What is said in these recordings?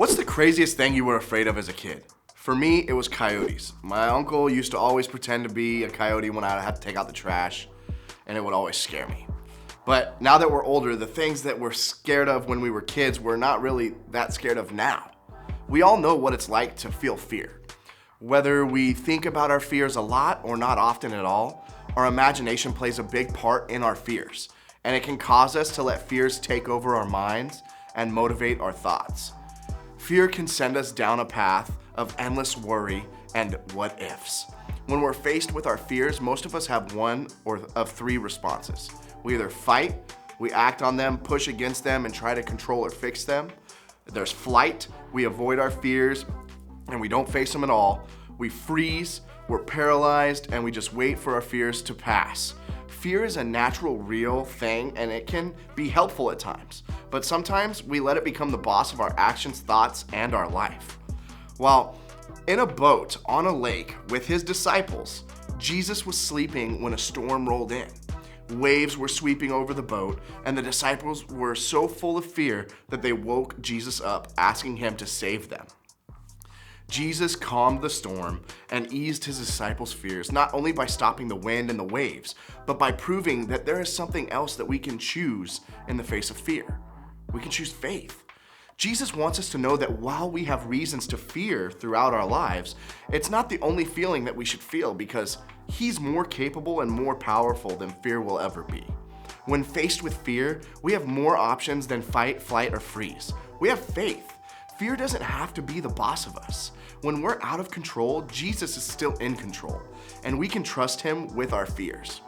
What's the craziest thing you were afraid of as a kid? For me, it was coyotes. My uncle used to always pretend to be a coyote when I had to take out the trash, and it would always scare me. But now that we're older, the things that we're scared of when we were kids, we're not really that scared of now. We all know what it's like to feel fear. Whether we think about our fears a lot or not often at all, our imagination plays a big part in our fears, and it can cause us to let fears take over our minds and motivate our thoughts. Fear can send us down a path of endless worry and what ifs. When we're faced with our fears, most of us have one or of three responses. We either fight, we act on them, push against them, and try to control or fix them. There's flight, we avoid our fears and we don't face them at all. We freeze, we're paralyzed, and we just wait for our fears to pass. Fear is a natural, real thing, and it can be helpful at times. But sometimes we let it become the boss of our actions, thoughts, and our life. While in a boat on a lake with his disciples, Jesus was sleeping when a storm rolled in. Waves were sweeping over the boat, and the disciples were so full of fear that they woke Jesus up, asking him to save them. Jesus calmed the storm and eased his disciples' fears, not only by stopping the wind and the waves, but by proving that there is something else that we can choose in the face of fear. We can choose faith. Jesus wants us to know that while we have reasons to fear throughout our lives, it's not the only feeling that we should feel, because he's more capable and more powerful than fear will ever be. When faced with fear, we have more options than fight, flight, or freeze. We have faith. Fear doesn't have to be the boss of us. When we're out of control, Jesus is still in control, and we can trust him with our fears.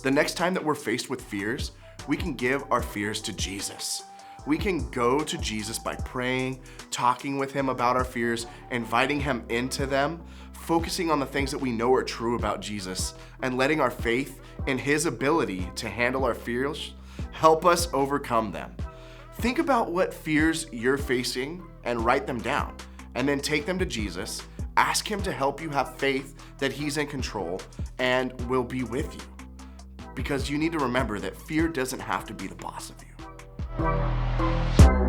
The next time that we're faced with fears, we can give our fears to Jesus. We can go to Jesus by praying, talking with him about our fears, inviting him into them, focusing on the things that we know are true about Jesus, and letting our faith in his ability to handle our fears help us overcome them. Think about what fears you're facing and write them down, and then take them to Jesus. Ask him to help you have faith that he's in control and will be with you. Because you need to remember that fear doesn't have to be the boss of you.